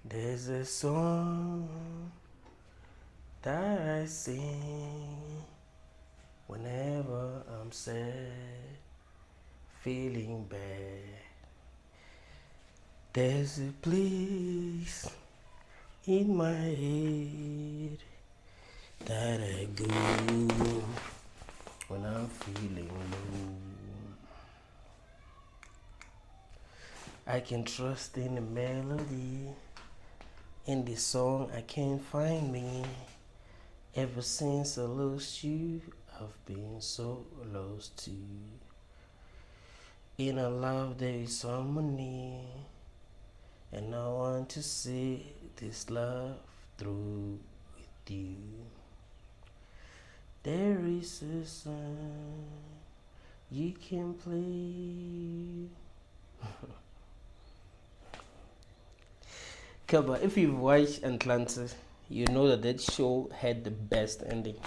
There's a song that I sing whenever I'm sad, feeling bad. There's a place in my head that I go when I'm feeling low. I can trust in the melody. In this song I can't find me. Ever since I lost you, I've been so lost too. In our love there is harmony, and I want to see this love through with you. There is a song you can play. Kaba, if you've watched Atlanta, you know that show had the best ending.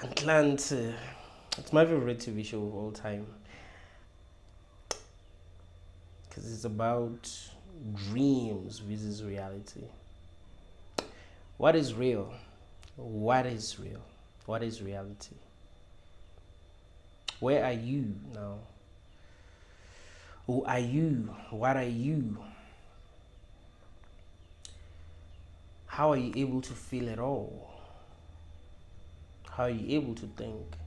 Atlanta, it's my favorite TV show of all time. Because it's about dreams versus reality. What is real? What is real? What is reality? Where are you now? Who are you? What are you? How are you able to feel at all? How are you able to think?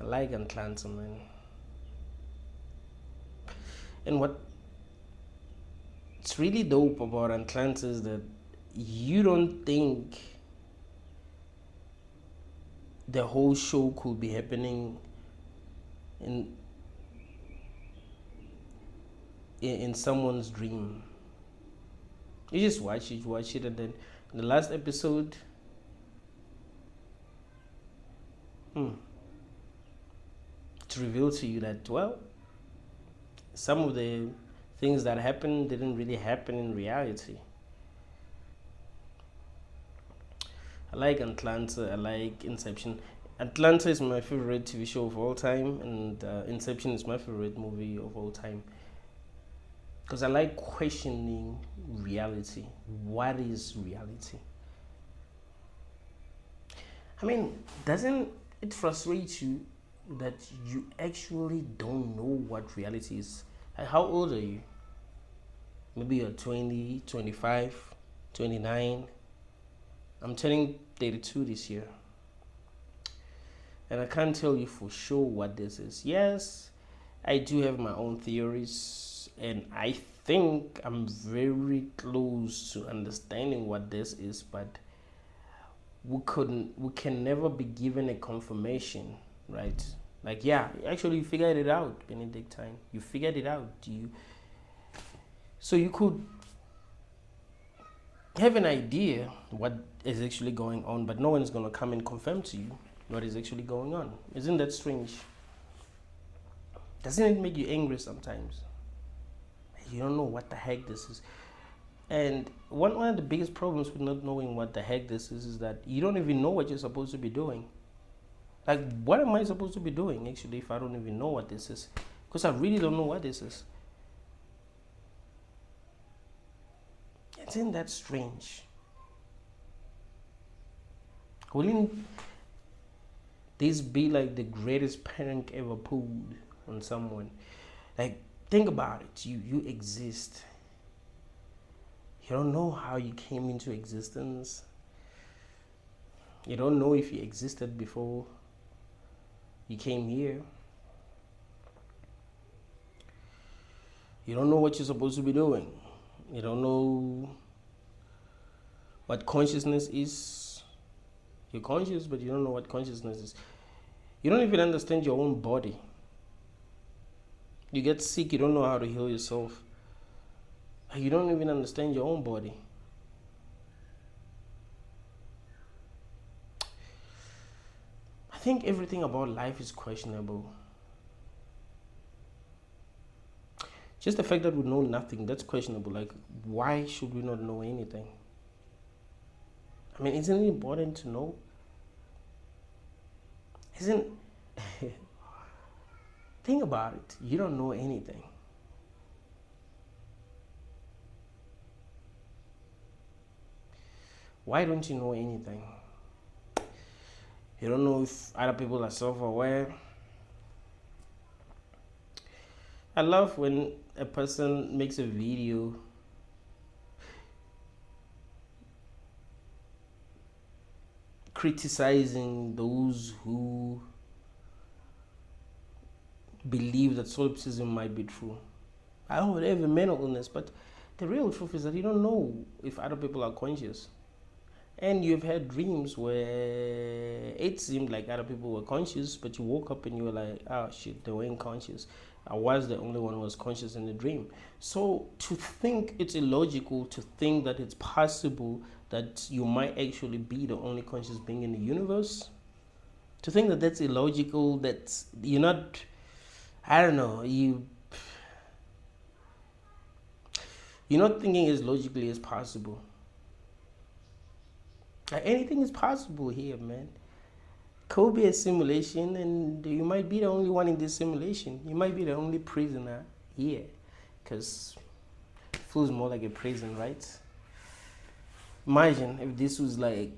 I like Atlanta, man. And what's really dope about Atlanta is that you don't think the whole show could be happening in someone's dream. You just watch it, and then in the last episode, it's revealed to you that, well, some of the things that happened didn't really happen in reality. I like Atlanta, I like Inception. Atlanta is my favorite TV show of all time, and Inception is my favorite movie of all time. Because I like questioning reality. What is reality? I mean, doesn't it frustrate you that you actually don't know what reality is? Like, how old are you? Maybe you're 20, 25, 29. I'm turning 32 this year. And I can't tell you for sure what this is. Yes, I do have my own theories, and I think I'm very close to understanding what this is, but we can never be given a confirmation, right? Like, yeah, actually you figured it out, Benedictine. You figured it out. So you could have an idea what is actually going on, but no one's going to come and confirm to you what is actually going on. Isn't that strange? Doesn't it make you angry sometimes? You don't know what the heck this is. And one of the biggest problems with not knowing what the heck this is that you don't even know what you're supposed to be doing. Like, what am I supposed to be doing actually if I don't even know what this is? Because I really don't know what this is. Isn't that strange? Wouldn't this be like the greatest prank ever pulled on someone? Like, think about it. You exist. You don't know how you came into existence. You don't know if you existed before you came here. You don't know what you're supposed to be doing. You don't know what consciousness is. You're conscious, but you don't know what consciousness is. You don't even understand your own body. You get sick, you don't know how to heal yourself. You don't even understand your own body. I think everything about life is questionable. Just the fact that we know nothing, that's questionable. Like, why should we not know anything? I mean, isn't it important to know? Isn't think about it. You don't know anything. Why don't you know anything? You don't know if other people are self-aware. I love when a person makes a video criticizing those who believe that solipsism might be true. I don't have a mental illness, but the real truth is that you don't know if other people are conscious. And you've had dreams where it seemed like other people were conscious, but you woke up and you were like, oh shit, they weren't conscious. I was the only one who was conscious in the dream. So to think it's illogical to think that it's possible that you might actually be the only conscious being in the universe, to think that that's illogical, that you're not, I don't know, you're not thinking as logically as possible. Like anything is possible here, man. Could be a simulation, and you might be the only one in this simulation. You might be the only prisoner here, because it feels more like a prison, right? Imagine if this was like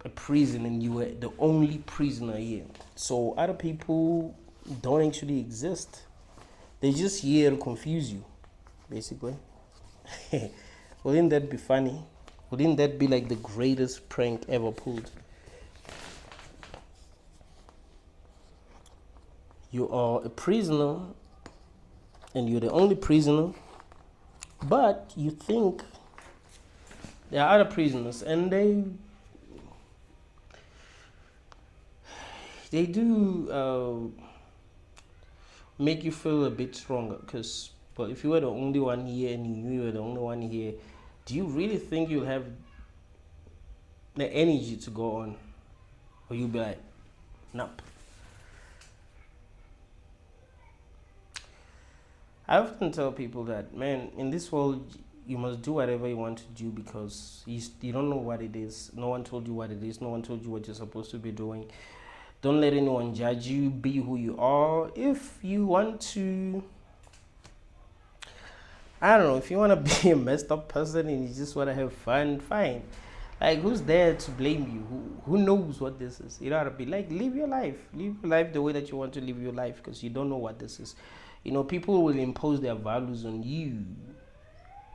a prison and you were the only prisoner here. So other people don't actually exist. They're just here to confuse you, basically. Wouldn't that be funny? Wouldn't that be like the greatest prank ever pulled? You are a prisoner and you're the only prisoner, but you think there are other prisoners and they do make you feel a bit stronger, because if you were the only one here and you knew you were the only one here, do you really think you'll have the energy to go on? Or you'll be like, nope. I often tell people that, man, in this world, you must do whatever you want to do, because you don't know what it is. No one told you what it is. No one told you what you're supposed to be doing. Don't let anyone judge you. Be who you are. If you want to, I don't know, if you want to be a messed up person and you just want to have fun, fine. Like, who's there to blame you? Who knows what this is? You know what I mean? Like, live your life. Live your life the way that you want to live your life, because you don't know what this is. You know, people will impose their values on you.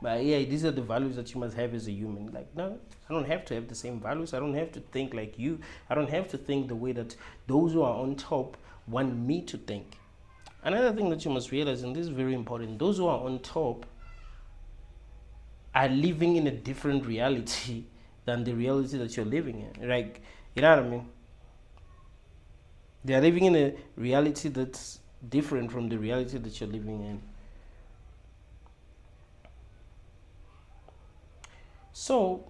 But yeah, these are the values that you must have as a human. Like, no, I don't have to have the same values. I don't have to think like you. I don't have to think the way that those who are on top want me to think. Another thing that you must realize, and this is very important, those who are on top are living in a different reality than the reality that you're living in. Like, you know what I mean? They are living in a reality that's different from the reality that you're living in. So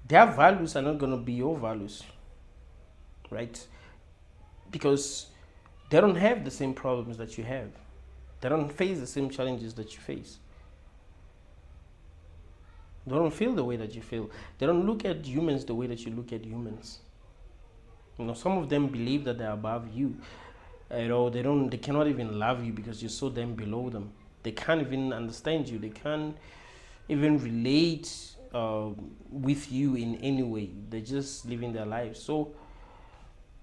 their values are not going to be your values, right? Because they don't have the same problems that you have. They don't face the same challenges that you face. They don't feel the way that you feel. They don't look at humans the way that you look at humans. You know, some of them believe that they're above you. You know, they cannot even love you because you're so damn below them. They can't even understand you. They can't even relate with you in any way. They're just living their lives. So,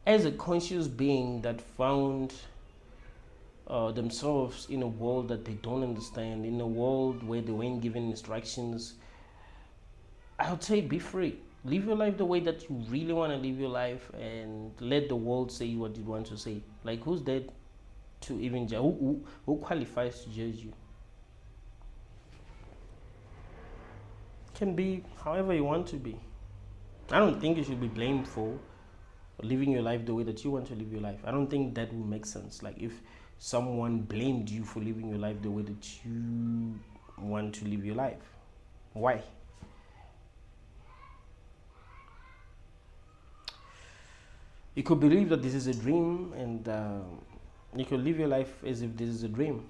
as a conscious being that found themselves in a world that they don't understand, in a world where they weren't given instructions, I would say be free. Live your life the way that you really want to live your life, and let the world say what you want to say. Like, who's there to even judge? Who qualifies to judge you? Can be however you want to be. I don't think you should be blamed for living your life the way that you want to live your life. I don't think that would make sense. Like, if someone blamed you for living your life the way that you want to live your life, why? You could believe that this is a dream, and you could live your life as if this is a dream.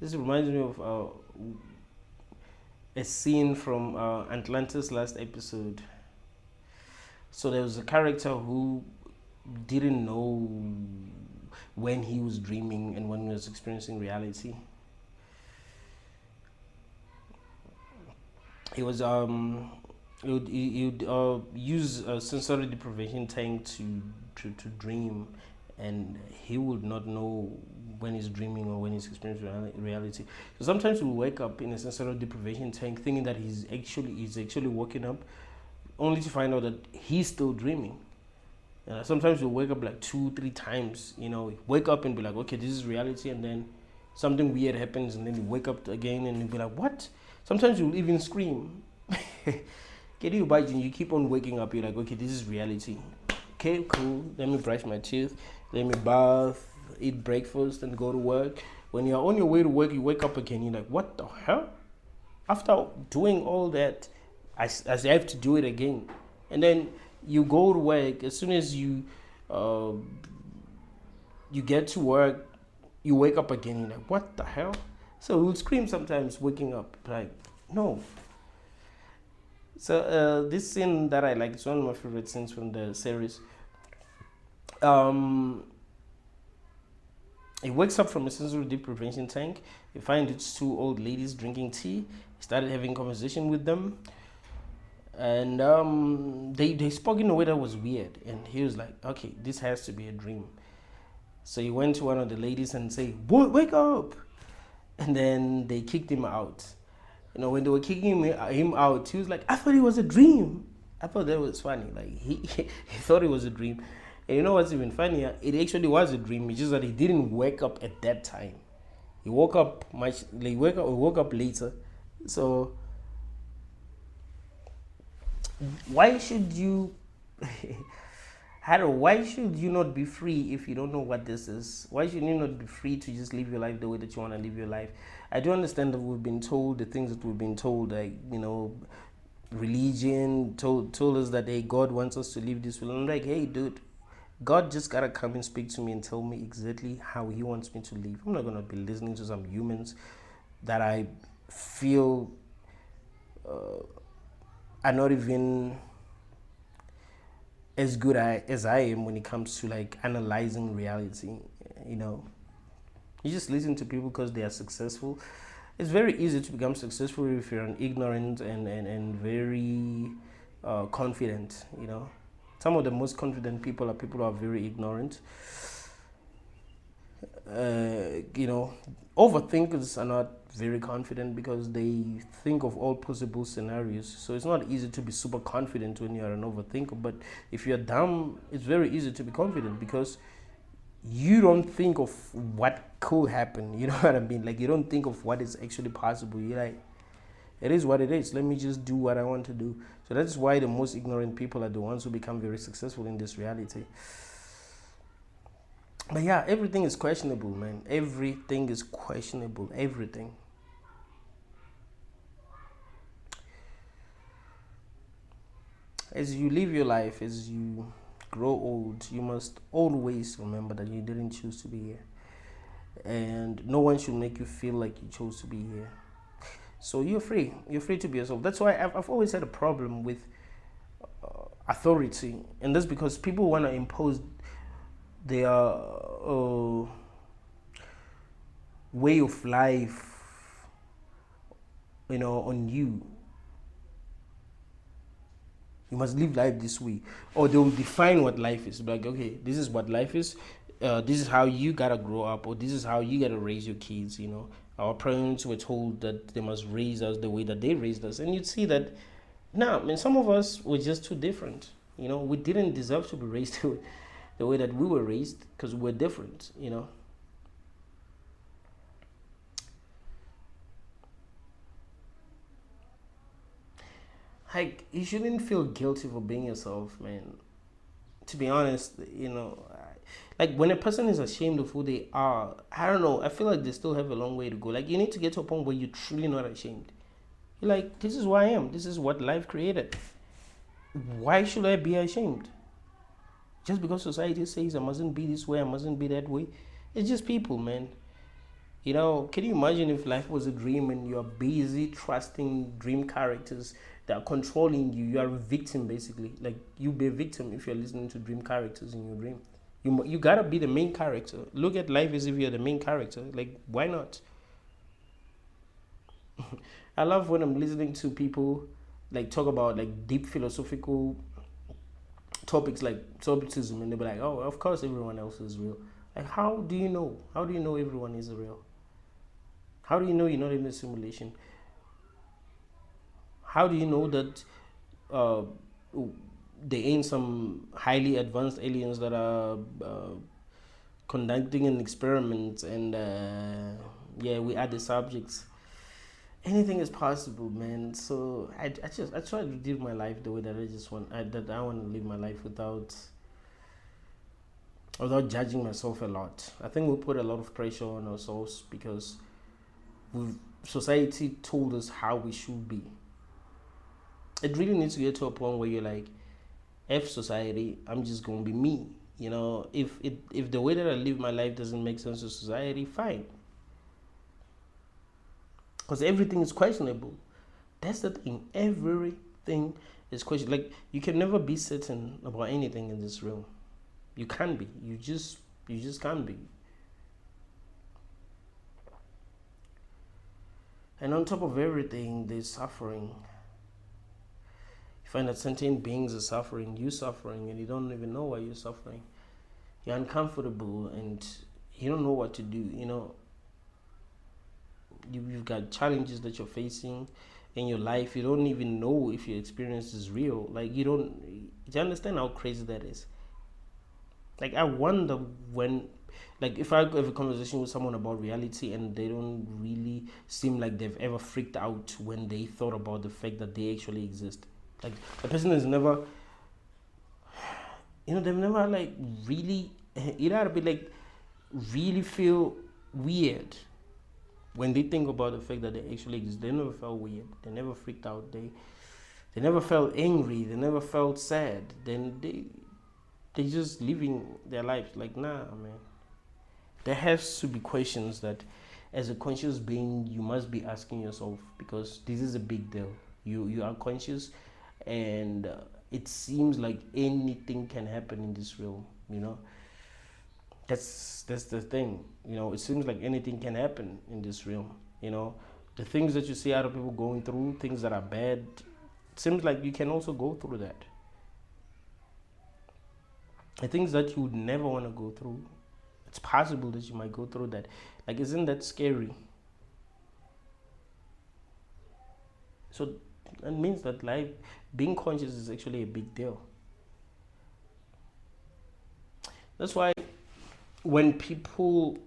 This reminds me of a scene from Atlantis last episode. So there was a character who didn't know when he was dreaming and when he was experiencing reality. He was he would use a sensory deprivation tank to dream, and he would not know when he's dreaming or when he's experiencing reality. So sometimes we wake up in a sensory deprivation tank thinking that he's actually waking up, only to find out that he's still dreaming. Sometimes you wake up like 2 3 times, wake up and be like, okay, this is reality, and then something weird happens, and then you wake up again and you be like, what? Sometimes you'll even scream. Can you imagine? You keep on waking up, you're like, okay, this is reality. Okay, cool. Let me brush my teeth, let me bath, eat breakfast, and go to work. When you're on your way to work, you wake up again, you're like, what the hell? After doing all that, I have to do it again. And then you go to work. As soon as you get to work, you wake up again, you're like, what the hell? So we'll scream sometimes waking up, like, no. So this scene that I like, it's one of my favorite scenes from the series. He wakes up from a sensory deprivation tank. He finds it's 2 old ladies drinking tea. He started having conversation with them, and they spoke in a way that was weird. And he was like, okay, this has to be a dream. So he went to one of the ladies and say, wake up. And then they kicked him out. When they were kicking him out, he was like, I thought it was a dream. I thought that was funny. Like, he thought it was a dream. And you know what's even funnier? It actually was a dream. It's just that he didn't wake up at that time. He woke up woke up later. So why should you why should you not be free if you don't know what this is? Why should you not be free to just live your life the way that you want to live your life? I do understand that we've been told the things that we've been told, like, religion told us that, hey, God wants us to live this way. I'm like, hey, dude, God just gotta come and speak to me and tell me exactly how he wants me to live. I'm not gonna be listening to some humans that I feel are not even as good as I am when it comes to like analyzing reality. You just listen to people because they are successful. It's very easy to become successful if you're an ignorant and very confident. Some of the most confident people are people who are very ignorant. Overthinkers are not very confident because they think of all possible scenarios. So it's not easy to be super confident when you're an overthinker. But if you're dumb, it's very easy to be confident because you don't think of what could happen. You know what I mean? Like, you don't think of what is actually possible. You're like, it is what it is. Let me just do what I want to do. So that's why the most ignorant people are the ones who become very successful in this reality. But yeah, everything is questionable, man. Everything is questionable. Everything. As you live your life, as you grow old, you must always remember that you didn't choose to be here. And no one should make you feel like you chose to be here. So you're free. You're free to be yourself. That's why I've always had a problem with authority. And that's because people want to impose their way of life, on you. You must live life this way. Or they will define what life is. Like, okay, this is what life is. This is how you gotta grow up, or this is how you gotta raise your kids. Our parents were told that they must raise us the way that they raised us, and you'd see that. Some of us were just too different. We didn't deserve to be raised the way that we were raised because we're different. Like, you shouldn't feel guilty for being yourself, man. To be honest, like when a person is ashamed of who they are, I don't know, I feel like they still have a long way to go. Like, you need to get to a point where you're truly not ashamed. You're like, this is who I am. This is what life created. Why should I be ashamed? Just because society says I mustn't be this way, I mustn't be that way. It's just people, man. Can you imagine if life was a dream and you're busy trusting dream characters they are controlling you. You are a victim basically. Like you be a victim if you're listening to dream characters in your dream. You gotta be the main character. Look at life as if you're the main character. Like why not? I love when I'm listening to people like talk about like deep philosophical topics like solipsism, and they'll be like, "Oh, of course everyone else is real." Like, how do you know? How do you know everyone is real? How do you know you're not in a simulation? How do you know that uh, there ain't some highly advanced aliens that are conducting an experiment and yeah, we are the subjects? Anything is possible, man. So I try to live my life the way that I want to live my life without judging myself a lot. I think we put a lot of pressure on ourselves because society told us how we should be. It really needs to get to a point where you're like, F society, I'm just gonna be me. You know, if the way that I live my life doesn't make sense to society, fine. Because everything is questionable. That's the thing. Everything is questionable. Like you can never be certain about anything in this realm. You can't be. You just can't be. And on top of everything, there's suffering. You find that certain beings are suffering, you suffering, and you don't even know why you're suffering. You're uncomfortable and you don't know what to do. You know, you've got challenges that you're facing in your life. You don't even know if your experience is real. Like you don't. Do you understand how crazy that is? Like I wonder when, like if I have a conversation with someone about reality and they don't really seem like they've ever freaked out when they thought about the fact that they actually exist. Like the person has never, they've never like really, either be like really feel weird when they think about the fact that they actually exist. They never felt weird. They never freaked out. They never felt angry. They never felt sad. Then they just living their lives. Like, nah, man. There has to be questions that as a conscious being you must be asking yourself, because this is a big deal. You are conscious, and it seems like anything can happen in this realm. That's the thing. It seems like anything can happen in this realm. The things that you see other people going through, things that are bad, it seems like you can also go through that. The things that you would never want to go through, it's possible that you might go through that. Like, isn't that scary? So that means that life, being conscious is actually a big deal. That's why when people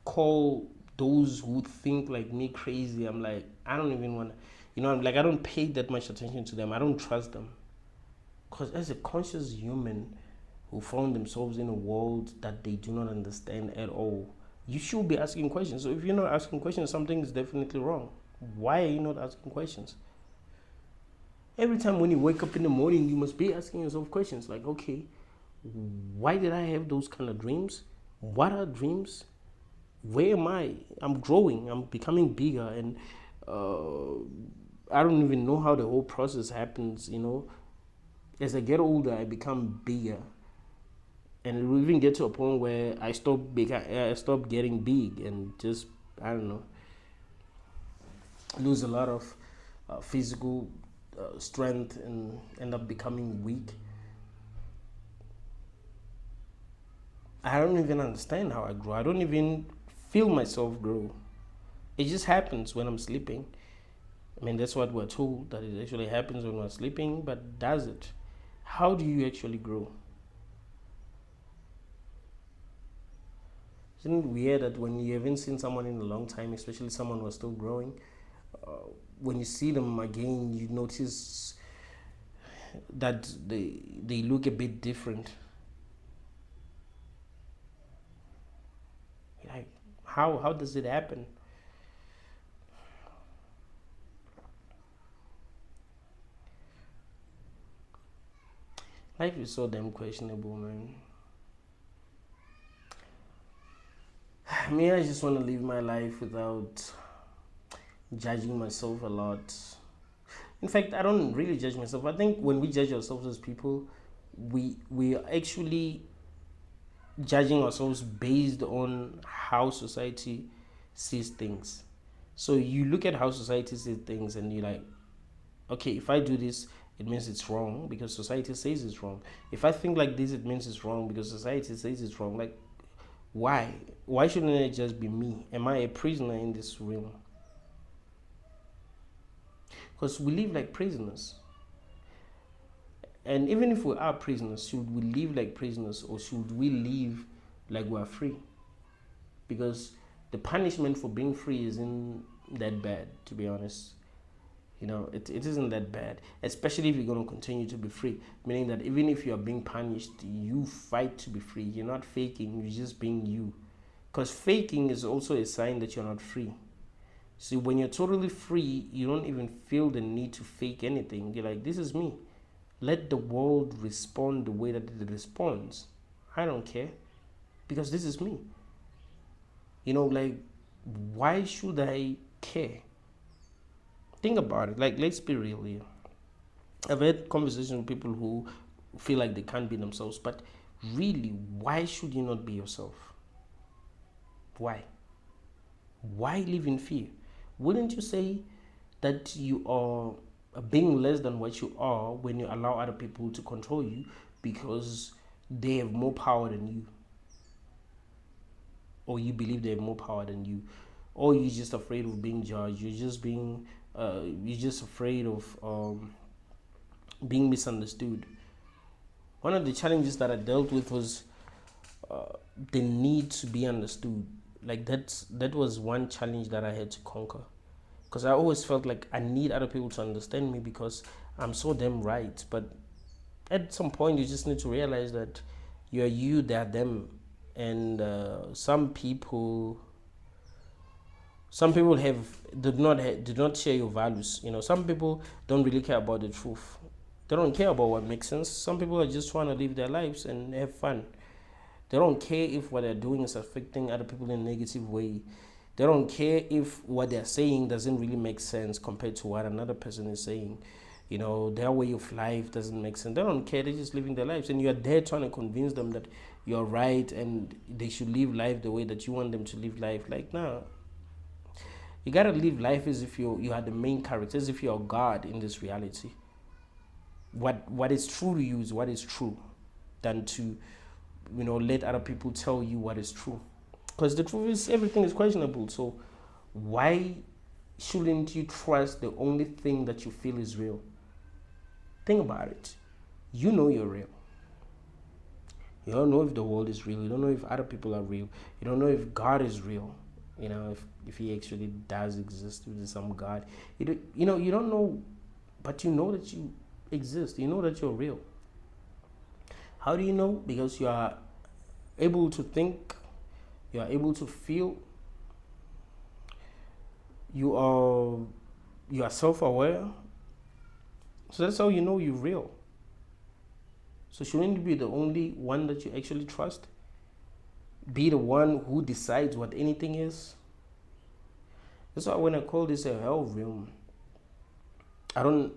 call those who think like me crazy, I'm like, I don't even want to, I'm like, I don't pay that much attention to them. I don't trust them. Because as a conscious human who found themselves in a world that they do not understand at all, you should be asking questions. So if you're not asking questions, something is definitely wrong. Why are you not asking questions? Every time when you wake up in the morning, you must be asking yourself questions like, okay, why did I have those kind of dreams? What are dreams? Where am I? I'm growing. I'm becoming bigger, and I don't even know how the whole process happens. As I get older, I become bigger, and it will even get to a point where I stop getting big, and just, I don't know, lose a lot of physical strength and end up becoming weak. I don't even understand how I grow. I don't even feel myself grow. It just happens when I'm sleeping. I mean, that's what we're told, that it actually happens when we're sleeping, but does it? How do you actually grow? Isn't it weird that when you haven't seen someone in a long time, especially someone who's still growing, when you see them again, you notice that they look a bit different. Like, how does it happen? Life is so damn questionable, man. Me, I just want to live my life without judging myself a lot. In fact, I don't really judge myself. I think when we judge ourselves as people, we are actually judging ourselves based on how society sees things. So you look at how society sees things and you're like, okay, if I do this, it means it's wrong because society says it's wrong. If I think like this, it means it's wrong because society says it's wrong. Like, why? Why shouldn't it just be me? Am I a prisoner in this realm? Because we live like prisoners. And even if we are prisoners, should we live like prisoners or should we live like we're free? Because the punishment for being free isn't that bad, to be honest. It isn't that bad, especially if you're going to continue to be free. Meaning that even if you're being punished, you fight to be free. You're not faking, you're just being you. Because faking is also a sign that you're not free. See, when you're totally free, you don't even feel the need to fake anything. You're like, this is me. Let the world respond the way that it responds. I don't care because this is me. Like, why should I care? Think about it. Like, let's be real here. I've had conversations with people who feel like they can't be themselves, but really, why should you not be yourself? Why? Why live in fear? Wouldn't you say that you are being less than what you are when you allow other people to control you because they have more power than you, or you believe they have more power than you, or you're just afraid of being judged, you're just afraid of being misunderstood? One of the challenges that I dealt with was the need to be understood. Like, that was one challenge that I had to conquer, because I always felt like I need other people to understand me because I'm so damn right. But at some point, you just need to realize that you're you, they're them, and some people have did not share your values. Some people don't really care about the truth. They don't care about what makes sense. Some people are just trying to live their lives and have fun. They don't care if what they're doing is affecting other people in a negative way. They don't care if what they're saying doesn't really make sense compared to what another person is saying. Their way of life doesn't make sense. They don't care. They're just living their lives. And you're there trying to convince them that you're right and they should live life the way that you want them to live life. Like, nah. You gotta live life as if you are the main character, as if you're God in this reality. What is true to you is what is true, than to let other people tell you what is true. Because the truth is, everything is questionable. So why shouldn't you trust the only thing that you feel is real? Think about it. You know you're real. You don't know if the world is real. You don't know if other people are real. You don't know if God is real. If he actually does exist, if there's some God. You don't know, but you know that you exist. You know that you're real. How do you know? Because you are able to think, you are able to feel, you are self-aware. So that's how you know you're real. So shouldn't you be the only one that you actually trust? Be the one who decides what anything is? That's why when I call this a hell realm, I don't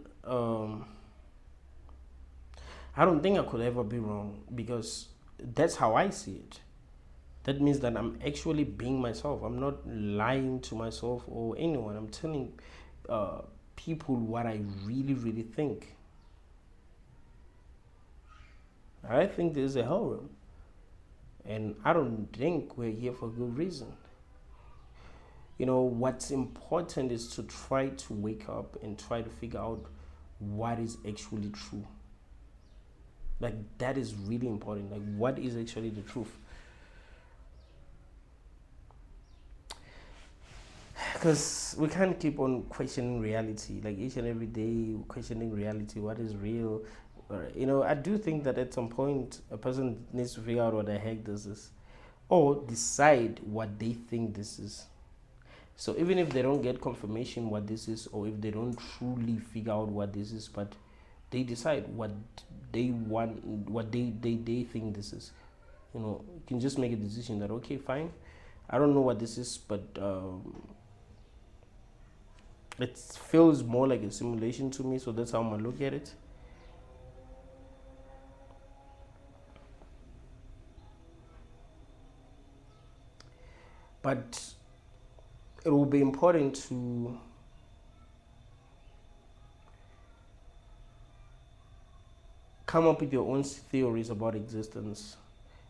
think I could ever be wrong, because that's how I see it. That means that I'm actually being myself. I'm not lying to myself or anyone. I'm telling people what I really, really think. I think there's a hell realm. And I don't think we're here for good reason. What's important is to try to wake up and try to figure out what is actually true. Like, that is really important. Like, what is actually the truth? Because we can't keep on questioning reality. Like, each and every day, questioning reality. What is real? I do think that at some point, a person needs to figure out what the heck this is, or decide what they think this is. So even if they don't get confirmation what this is, or if they don't truly figure out what this is, but they decide what they want, what they think this is, you can just make a decision that, okay, fine, I don't know what this is, but It feels more like a simulation to me, so that's how I'm gonna look at it. But it will be important to come up with your own theories about existence,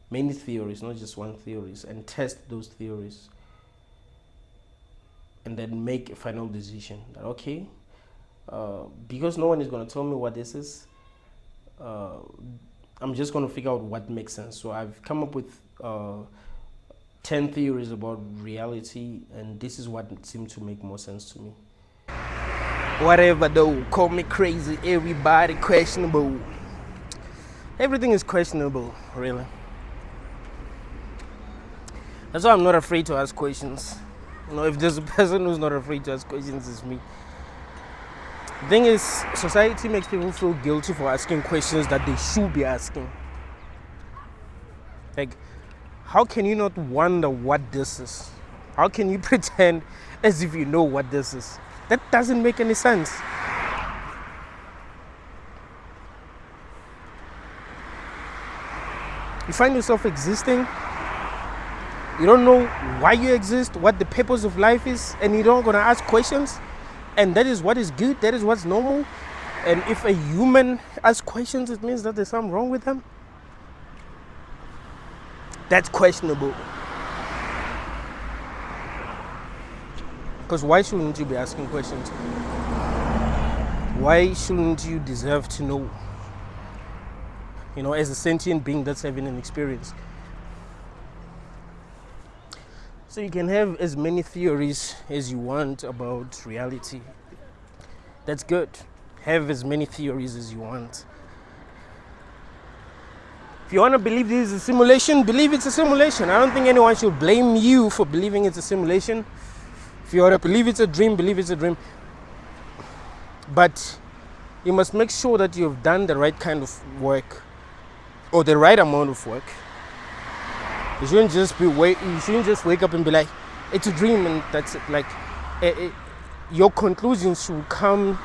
many theories, not just one theories, and test those theories, and then make a final decision that, okay, because no one is going to tell me what this is, I'm just going to figure out what makes sense. So I've come up with 10 theories about reality, and this is what seemed to make more sense to me. Whatever though, call me crazy, everybody questionable. Everything is questionable, really. That's why I'm not afraid to ask questions. You know, if there's a person who's not afraid to ask questions, it's me. The thing is, society makes people feel guilty for asking questions that they should be asking. Like, how can you not wonder what this is? How can you pretend as if you know what this is? That doesn't make any sense. You find yourself existing, you don't know why you exist, what the purpose of life is, and you're not gonna ask questions, and that is what is good, that is what's normal. And if a human asks questions, it means that there's something wrong with them. That's questionable. Because why shouldn't you be asking questions? Why shouldn't you deserve to know? You know, as a sentient being that's having an experience. So you can have as many theories as you want about reality. That's good. Have as many theories as you want. If you want to believe this is a simulation, believe it's a simulation. I don't think anyone should blame you for believing it's a simulation. If you want to believe it's a dream, believe it's a dream. But you must make sure that you've done the right kind of work, or the right amount of work. You shouldn't just wake up and be like, it's a dream and that's it. Like, your conclusions should come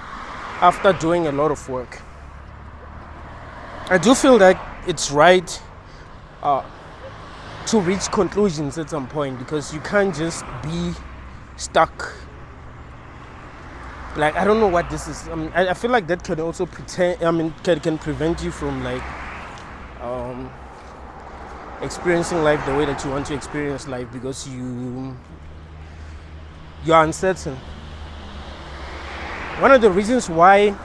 after doing a lot of work. I do feel like it's right to reach conclusions at some point, because you can't just be stuck. Like, I don't know what this is. I feel like that can also can prevent you from like experiencing life the way that you want to experience life, because you're uncertain. One of the reasons why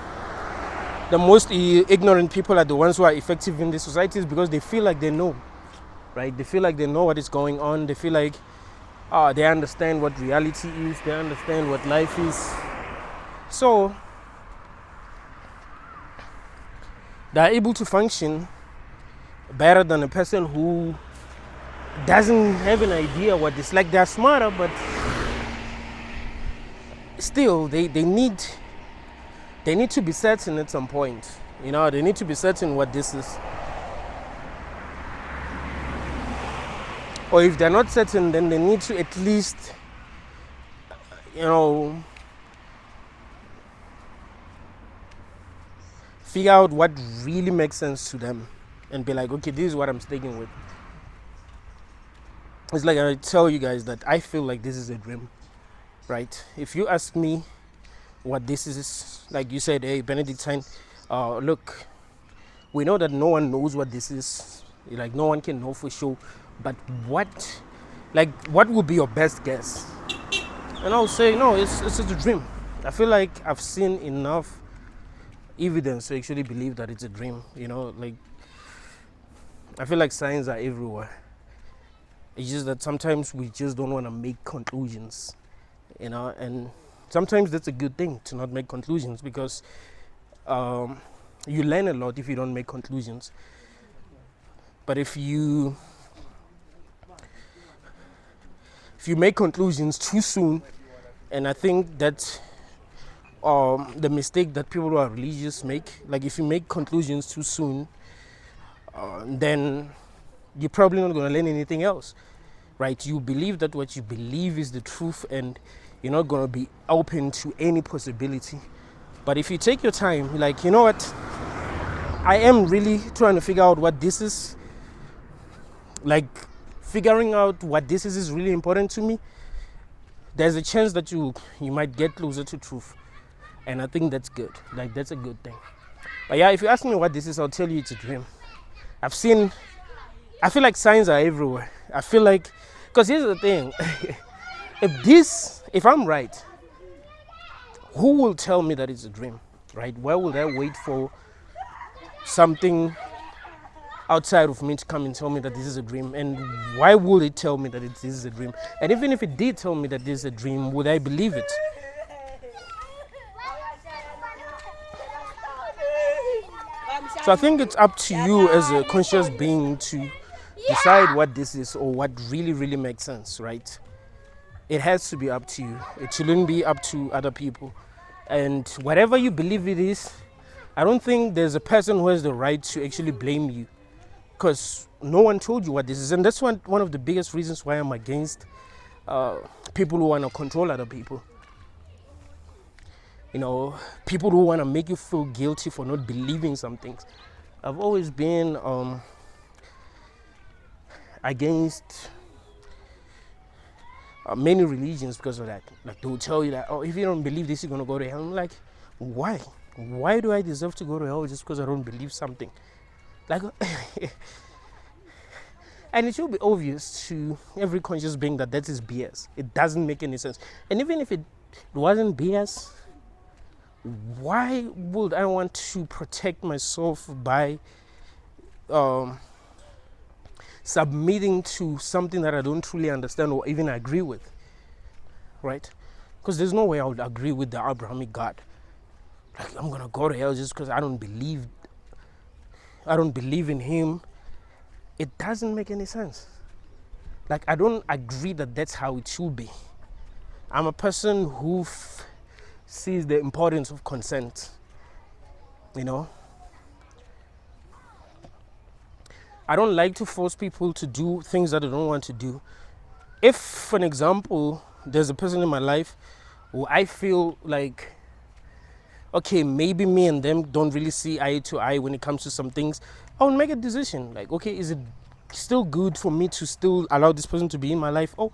the most ignorant people are the ones who are effective in this society is because they feel like they know, right? They feel like they know what is going on. They feel like they understand what reality is. They understand what life is. So they're able to function better than a person who doesn't have an idea what it's like. They're smarter, but still they need to be certain at some point. You know, they need to be certain what this is. Or if they're not certain, then they need to at least, you know, figure out what really makes sense to them and be like, okay, this is what I'm sticking with. It's like I tell you guys that I feel like this is a dream, right? If you ask me what this is, like you said, hey, Benedictine, look, we know that no one knows what this is. Like, no one can know for sure. But what would be your best guess? And I'll say, no, it's just a dream. I feel like I've seen enough evidence to actually believe that it's a dream. You know, like, I feel like signs are everywhere. It's just that sometimes we just don't want to make conclusions, you know, and sometimes that's a good thing to not make conclusions, because you learn a lot if you don't make conclusions. But if you make conclusions too soon, and I think that's the mistake that people who are religious make. Like, if you make conclusions too soon, then you're probably not going to learn anything else, right? You believe that what you believe is the truth, and you're not going to be open to any possibility. But if you take your time, you're like, you know what, I am really trying to figure out what this is, like figuring out what this is really important to me, there's a chance that you might get closer to truth. And I think that's good. Like, that's a good thing. But yeah, if you ask me what this is, I'll tell you it's a dream. I feel like signs are everywhere. I feel like, because here's the thing, if I'm right, who will tell me that it's a dream, right? Why would I wait for something outside of me to come and tell me that this is a dream? And why would it tell me that this is a dream? And even if it did tell me that this is a dream, would I believe it? So I think it's up to you as a conscious being to decide what this is or what really, really makes sense, right? It has to be up to you. It shouldn't be up to other people. And whatever you believe it is, I don't think there's a person who has the right to actually blame you, because no one told you what this is. And that's one of the biggest reasons why I'm against people who want to control other people. You know, people who want to make you feel guilty for not believing some things. I've always been against many religions because of that. Like, they will tell you that, oh, if you don't believe this, you're going to go to hell. I'm like, why? Why do I deserve to go to hell just because I don't believe something? Like, and it should be obvious to every conscious being that that is BS. It doesn't make any sense. And even if it wasn't BS, why would I want to protect myself by submitting to something that I don't truly understand or even agree with, right? Because there's no way I would agree with the Abrahamic God. Like, I'm gonna go to hell just because I don't believe in him. It doesn't make any sense. Like, I don't agree that that's how it should be. I'm a person who sees the importance of consent, you know. I don't like to force people to do things that they don't want to do. If, for an example, there's a person in my life who I feel like, okay, maybe me and them don't really see eye to eye when it comes to some things, I'll make a decision. Like, okay, is it still good for me to still allow this person to be in my life? Or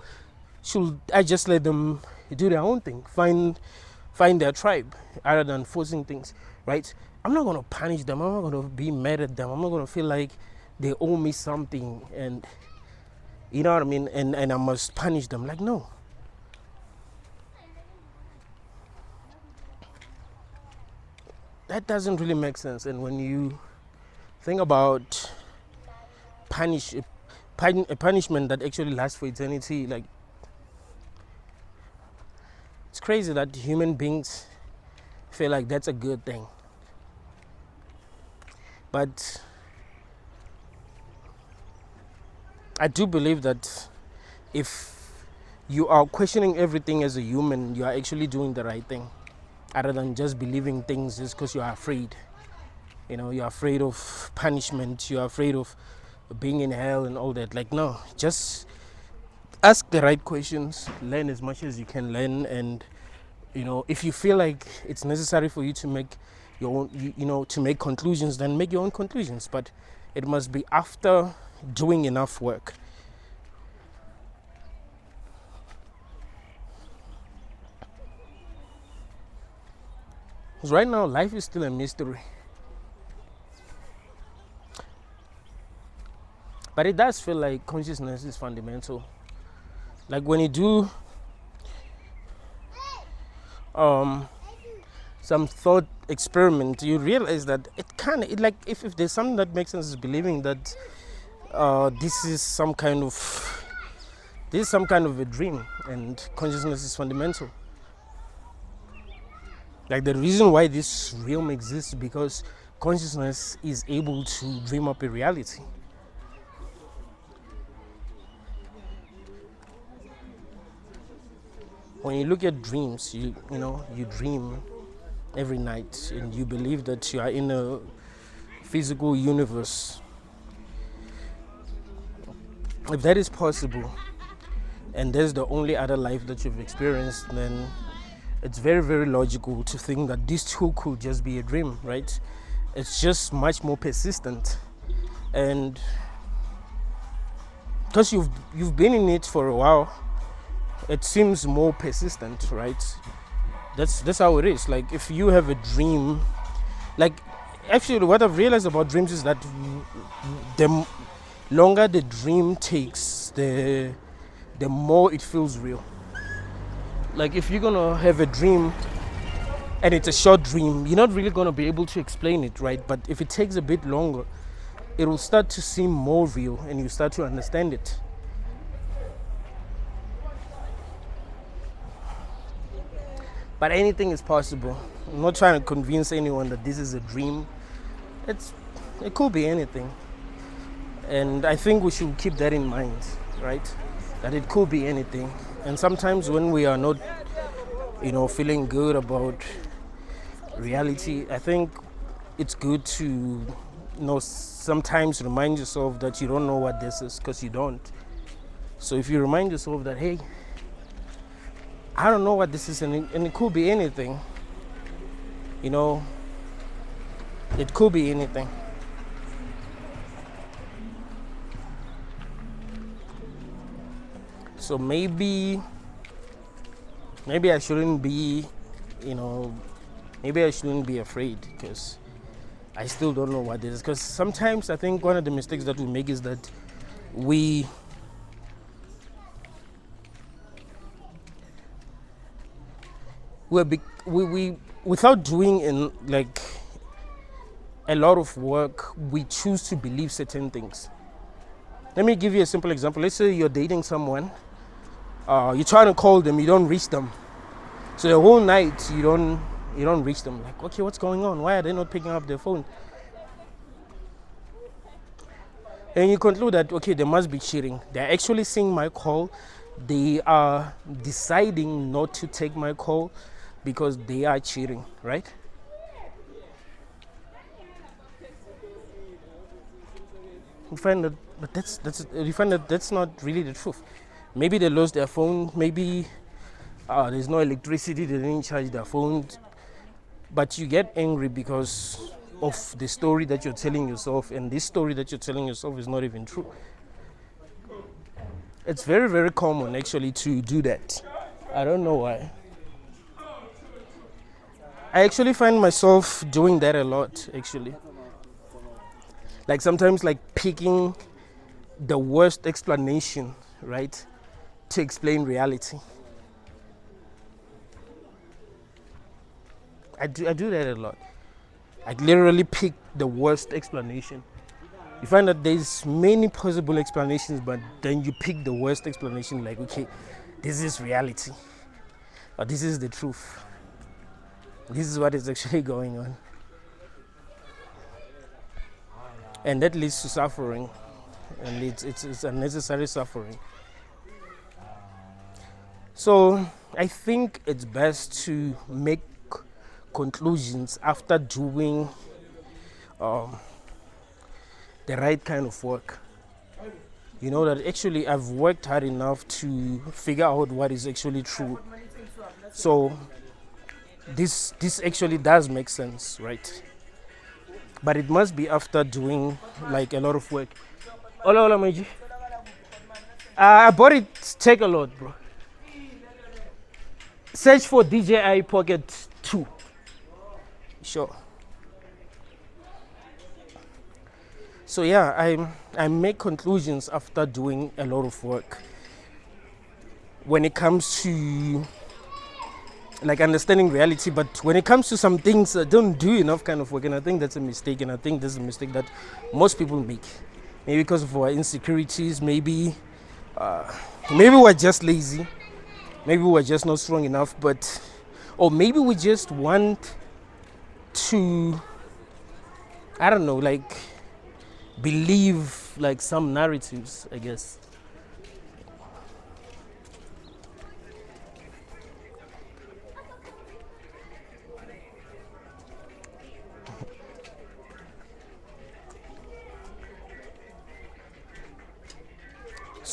should I just let them do their own thing, find their tribe, rather than forcing things, right? I'm not going to punish them. I'm not going to be mad at them. I'm not going to feel like they owe me something and, you know what I mean, and I must punish them. Like, no. That doesn't really make sense. And when you think about a punishment that actually lasts for eternity, like, it's crazy that human beings feel like that's a good thing. But I do believe that if you are questioning everything as a human, you are actually doing the right thing, other than just believing things just because you are afraid. You know, you're afraid of punishment, you're afraid of being in hell and all that. Like, no, just ask the right questions, learn as much as you can learn, and, you know, if you feel like it's necessary for you to make your own, you know, to make conclusions, then make your own conclusions. But it must be after doing enough work. Because right now, life is still a mystery. But it does feel like consciousness is fundamental. Like, when you do some thought experiment, you realize that it like, if there's something that makes sense, is believing that this is some kind of a dream, and consciousness is fundamental. Like, the reason why this realm exists, because consciousness is able to dream up a reality. When you look at dreams, you dream every night, and you believe that you are in a physical universe. If that is possible, and there's the only other life that you've experienced, then it's very, very logical to think that this too could just be a dream, right? It's just much more persistent, and because you've been in it for a while, it seems more persistent, right? That's how it is. Like if you have a dream, like actually what I've realized about dreams is that the longer the dream takes, the more it feels real. Like if you're gonna have a dream and it's a short dream, you're not really gonna be able to explain it, right? But if it takes a bit longer, it will start to seem more real and you start to understand it. But anything is possible. I'm not trying to convince anyone that this is a dream. It could be anything. And I think we should keep that in mind, right? That it could be anything. And sometimes when we are not, feeling good about reality, I think it's good to, sometimes remind yourself that you don't know what this is, because you don't. So if you remind yourself that, hey, I don't know what this is, and it could be anything, it could be anything. So maybe I shouldn't be, maybe I shouldn't be afraid, because I still don't know what this is. Because sometimes I think one of the mistakes that we make is that we without doing a lot of work, we choose to believe certain things. Let me give you a simple example. Let's say you're dating someone, you're trying to call them, you don't reach them. So the whole night you don't reach them. Like, okay, what's going on? Why are they not picking up their phone? And you conclude that, okay, they must be cheating. They're actually seeing my call. They are deciding not to take my call because they are cheating, right? You find that that's not really the truth. Maybe they lost their phone. Maybe there's no electricity. They didn't charge their phone. But you get angry because of the story that you're telling yourself, and this story that you're telling yourself is not even true. It's very, very common actually to do that. I don't know why. I actually find myself doing that a lot, actually. Like sometimes picking the worst explanation, right, to explain reality. I do that a lot. I literally pick the worst explanation. You find that there's many possible explanations, but then you pick the worst explanation, like, okay, this is reality, or this is the truth. This is what is actually going on. And that leads to suffering, and it's unnecessary suffering. So I think it's best to make conclusions after doing the right kind of work. That actually I've worked hard enough to figure out what is actually true. So this actually does make sense, right? But it must be after doing a lot of work. Hola, Maiji. I bought it. Take a lot, bro. Search for DJI Pocket 2. Sure. So yeah, I make conclusions after doing a lot of work. When it comes to understanding reality, but when it comes to some things, I don't do enough kind of work, and I think that's a mistake, and I think that's a mistake that most people make. Maybe because of our insecurities, maybe we're just lazy, maybe we're just not strong enough, or maybe we just want to, I don't know, believe some narratives, I guess.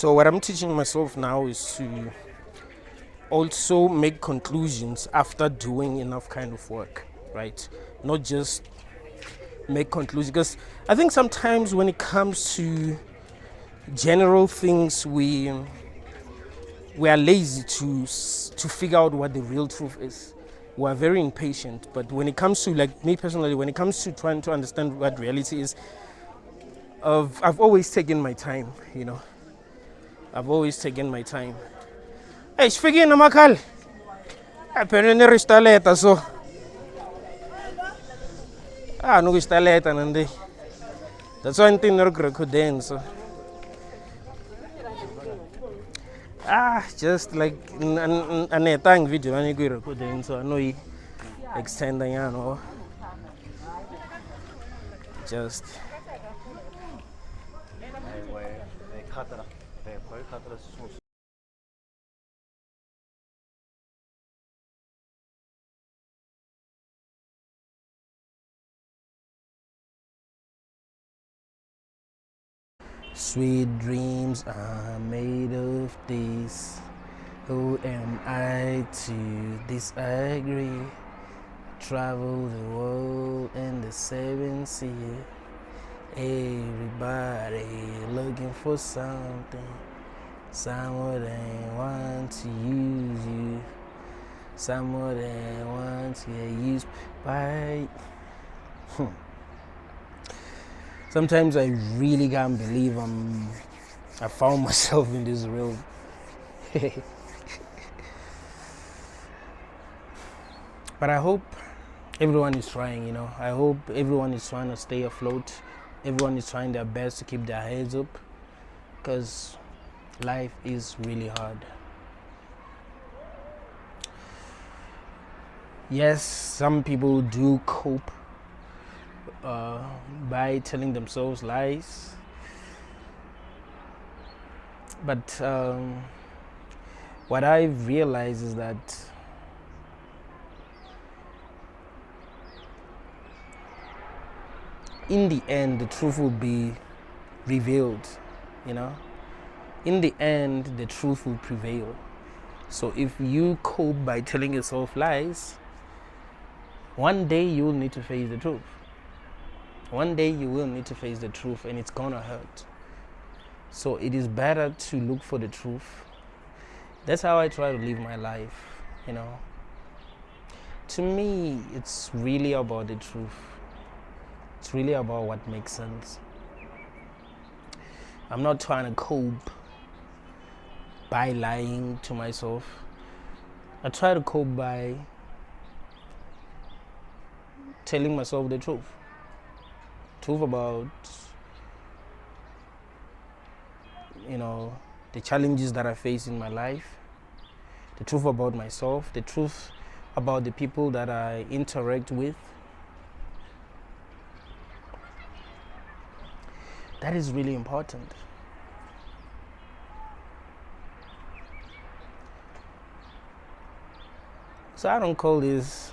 So what I'm teaching myself now is to also make conclusions after doing enough kind of work, right? Not just make conclusions, because I think sometimes when it comes to general things, we are lazy to figure out what the real truth is. We are very impatient, but when it comes to, like me personally, when it comes to trying to understand what reality is, I've always taken my time, I've always taken my time. Hey, speaking of Makal, apparently restaleta so. No restaleta nande. That's why I'm thinking of so. Just like an tang video and you recording, so I know you extend just. Sweet dreams are made of this. Who am I to disagree? Travel the world and the seven seas. Everybody looking for something. Someone they want to use you. Someone they want to use by. Sometimes I really can't believe I found myself in this realm. But I hope everyone is trying, I hope everyone is trying to stay afloat. Everyone is trying their best to keep their heads up, because life is really hard. Yes, some people do cope by telling themselves lies, but what I've realized is that in the end the truth will be revealed. In the end the truth will prevail. So if you cope by telling yourself lies, one day you will need to face the truth. One day you will need to face the truth, and it's gonna hurt. So it is better to look for the truth. That's how I try to live my life, To me, it's really about the truth. It's really about what makes sense. I'm not trying to cope by lying to myself. I try to cope by telling myself the truth. Truth about, the challenges that I face in my life, the truth about myself, the truth about the people that I interact with. That is really important. So I don't call this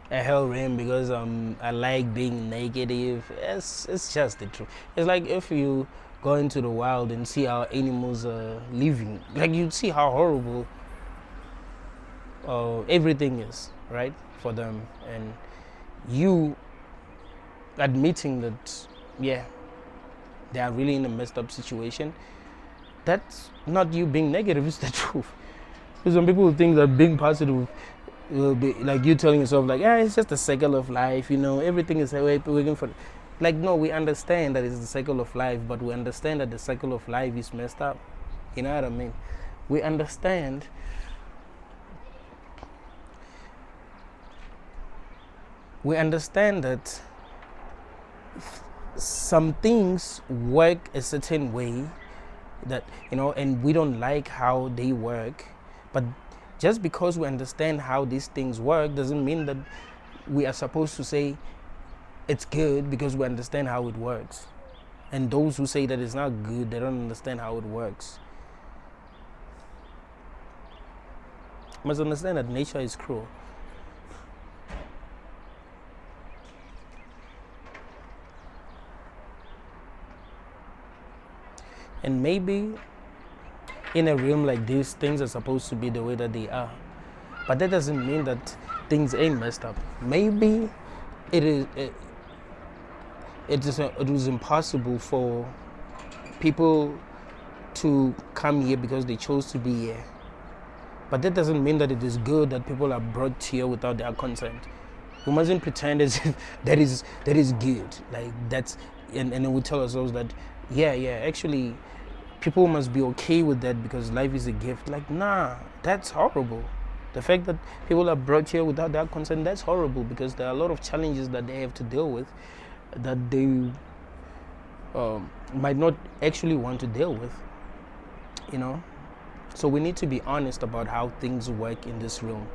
a hell realm because I like being negative. It's just the truth. It's like if you go into the wild and see how animals are living, like you'd see how horrible everything is, right, for them, and you admitting that, yeah, they are really in a messed up situation. That's not you being negative, it's the truth. Because some people think that being positive will be like you telling yourself, like, it's just a cycle of life, everything is waiting for. Like, no, we understand that it's the cycle of life, but we understand that the cycle of life is messed up. You know what I mean? We understand that some things work a certain way, that and we don't like how they work, but just because we understand how these things work doesn't mean that we are supposed to say it's good because we understand how it works. And those who say that it's not good, they don't understand how it works. You must understand that nature is cruel. And maybe in a realm like this, things are supposed to be the way that they are. But that doesn't mean that things ain't messed up. Maybe it was impossible for people to come here because they chose to be here. But that doesn't mean that it is good that people are brought here without their consent. We mustn't pretend as if that is good. Like that's and then we tell ourselves that actually people must be okay with that because life is a gift. Like, nah, that's horrible. The fact that people are brought here without their consent, that's horrible because there are a lot of challenges that they have to deal with that they might not actually want to deal with, you know? So we need to be honest about how things work in this realm.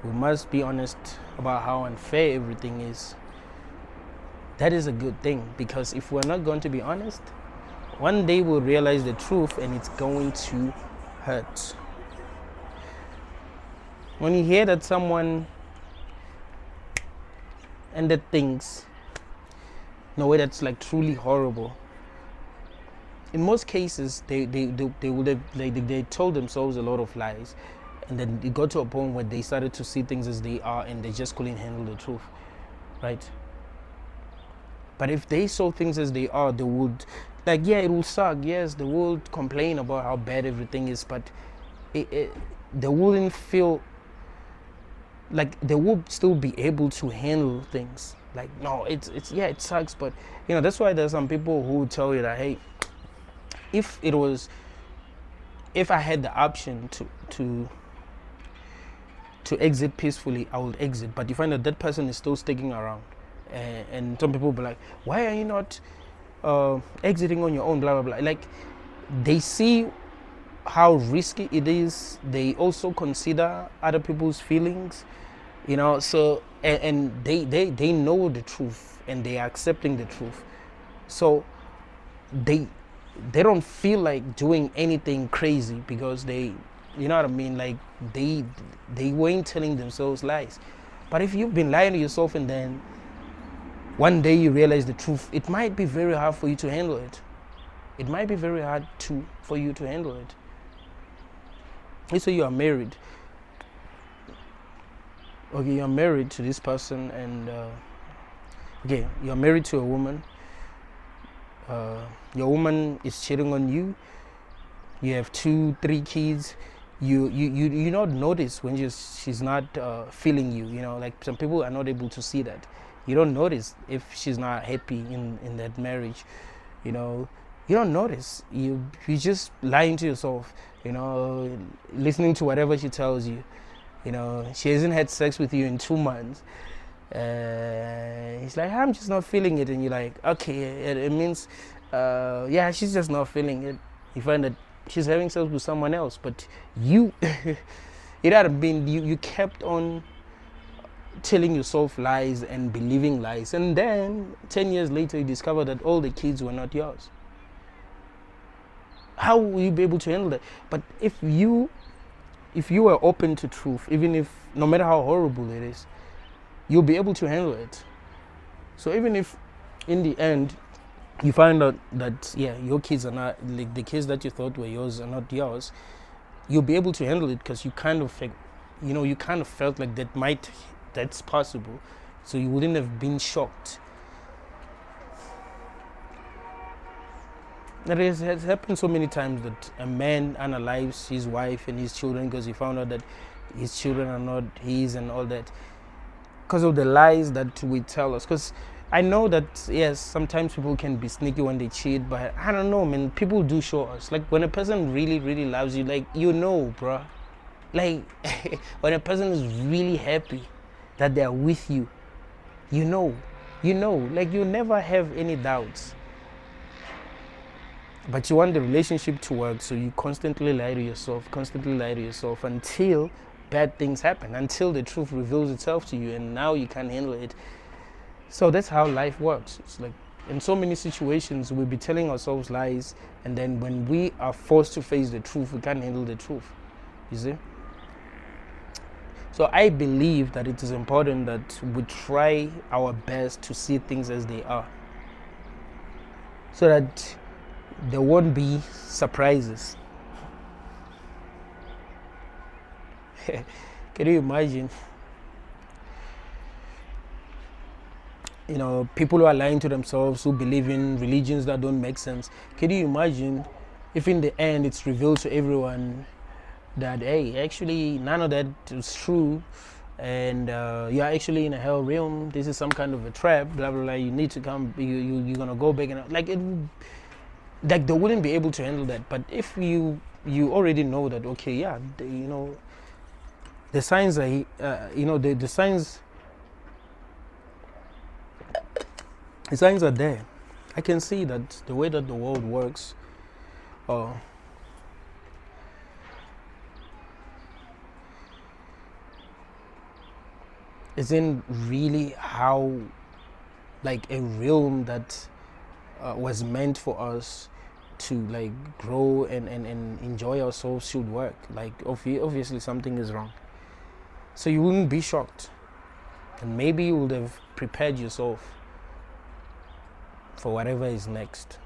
We must be honest about how unfair everything is. That is a good thing because if we're not going to be honest, one day we'll realize the truth and it's going to hurt. When you hear that someone ended things in a way that's like truly horrible, in most cases they would have they told themselves a lot of lies, and then it got to a point where they started to see things as they are and they just couldn't handle the truth, right? But if they saw things as they are, they would, like, yeah, it will suck, yes, they would complain about how bad everything is, but they wouldn't feel like they would still be able to handle things. Like, no, it's it sucks, but you know, that's why there's some people who tell you that, hey, if I had the option to exit peacefully, I would exit. But you find that person is still sticking around, and some people will be like, why are you not exiting on your own, blah blah blah. Like, they see how risky it is. They also consider other people's feelings, you know. So and they know the truth and they are accepting the truth, so they don't feel like doing anything crazy because they, you know what I mean, like they weren't telling themselves lies. But if you've been lying to yourself and then one day you realize the truth, it might be very hard for you to handle it. It might be very hard for you to handle it. Let's say you are married. Okay, you're married to this person, and okay, you're married to a woman. Your woman is cheating on you. You have 2-3 kids. You not notice when she's not feeling you. You know, like some people are not able to see that. You don't notice if she's not happy in that marriage. You know, you don't notice. You're just lying to yourself. You know, listening to whatever she tells you. You know, she hasn't had sex with you in 2 months. It's like, I'm just not feeling it, and you're like, okay, it means, yeah, she's just not feeling it. You find that she's having sex with someone else, but you, it had been you kept on telling yourself lies and believing lies, and then 10 years later you discover that all the kids were not yours. How will you be able to handle that? But if you are open to truth, even if no matter how horrible it is, you'll be able to handle it. So even if in the end you find out that, yeah, your kids are not, like the kids that you thought were yours are not yours, you'll be able to handle it because you kind of felt like that's possible. So you wouldn't have been shocked. It has happened so many times that a man unalives his wife and his children because he found out that his children are not his and all that, because of the lies that we tell us. Because I know that, yes, sometimes people can be sneaky when they cheat, but I don't know, man, people do show us. Like, when a person really, really loves you, like, you know, bruh. Like, when a person is really happy that they're with you, you know, like, you never have any doubts. But you want the relationship to work, so you constantly lie to yourself until bad things happen, until the truth reveals itself to you and now you can't handle it. So that's how life works. It's like, in so many situations we'll be telling ourselves lies, and then when we are forced to face the truth, we can't handle the truth, you see. So I believe that it is important that we try our best to see things as they are, so that there won't be surprises. Can you imagine? People who are lying to themselves, who believe in religions that don't make sense. Can you imagine if in the end it's revealed to everyone that, hey, actually none of that is true, and you're actually in a hell realm, this is some kind of a trap, blah blah blah, you need to come, you're gonna go back, and like they wouldn't be able to handle that. But if you already know that, okay, yeah, the signs are the signs are there. I can see that the way that the world works isn't really how, like, a realm that was meant for us to like grow and enjoy ourselves should work. Like obviously something is wrong. So you wouldn't be shocked, and maybe you would have prepared yourself for whatever is next.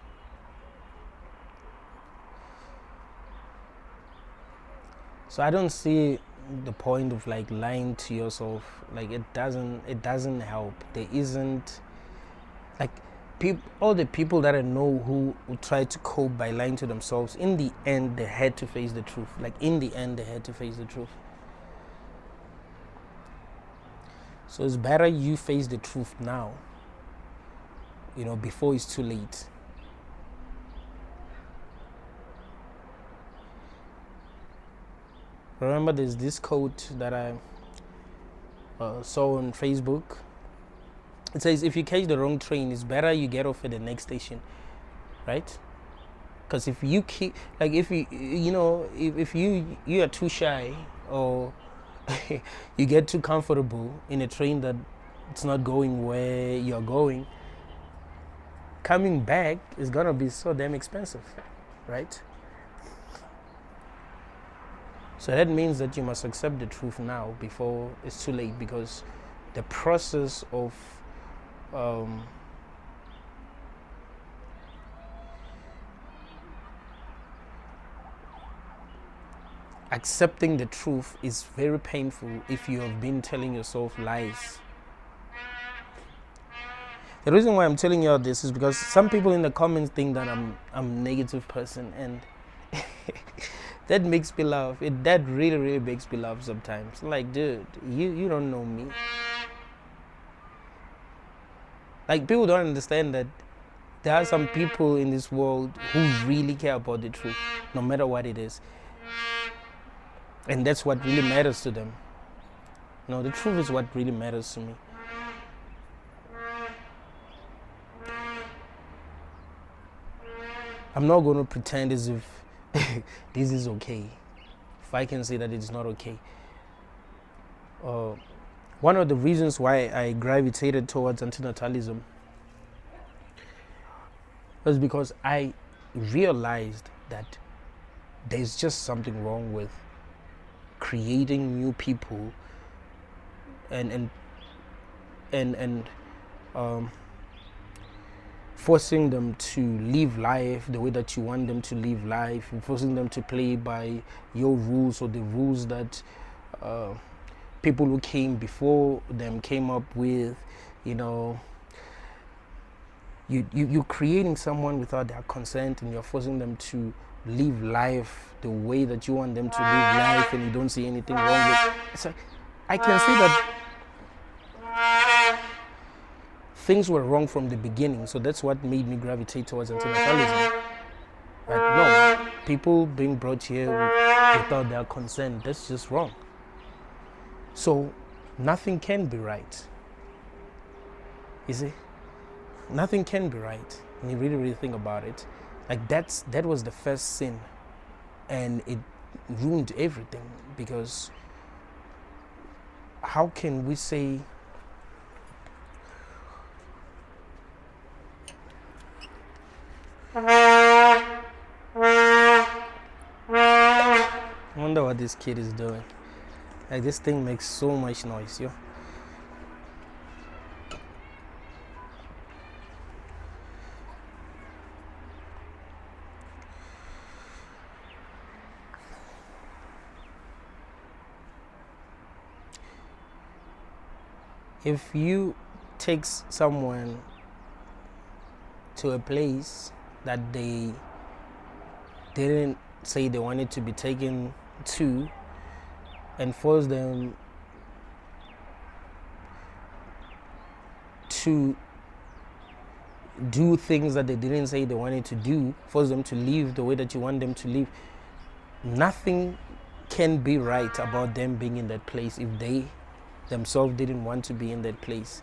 So I don't see the point of like lying to yourself. Like it doesn't help. There isn't, like, all the people that I know who try to cope by lying to themselves, in the end they had to face the truth. Like in the end they had to face the truth. So it's better you face the truth now, before it's too late. Remember, there's this quote that I saw on Facebook. It says, if you catch the wrong train, it's better you get off at the next station, right? Because if you keep, like, if you are too shy, or you get too comfortable in a train that it's not going where you're going, coming back is gonna be so damn expensive, right? So that means that you must accept the truth now before it's too late, because the process of accepting the truth is very painful if you have been telling yourself lies. The reason why I'm telling you all this is because some people in the comments think that I'm a negative person, and that makes me laugh. That really, really makes me laugh sometimes. Like, dude, you don't know me. Like, people don't understand that there are some people in this world who really care about the truth, no matter what it is. And that's what really matters to them. The truth is what really matters to me. I'm not going to pretend as if this is okay, if I can say that it's not okay. One of the reasons why I gravitated towards antinatalism was because I realized that there's just something wrong with creating new people and forcing them to live life the way that you want them to live life, and forcing them to play by your rules, or the rules that people who came before them came up with. You're creating someone without their consent, and you're forcing them to live life the way that you want them to live life, and you don't see anything wrong with it. So I can see that things were wrong from the beginning. So that's what made me gravitate towards antinatalism. Like, no, people being brought here without their consent, that's just wrong. So nothing can be right. You see? Nothing can be right when you really, really think about it. Like, that was the first sin, and it ruined everything, because how can we say I wonder what this kid is doing. Like, this thing makes so much noise, yo. If you take someone to a place that they didn't say they wanted to be taken to and force them to do things that they didn't say they wanted to do, force them to live the way that you want them to live, nothing can be right about them being in that place if they themselves didn't want to be in that place.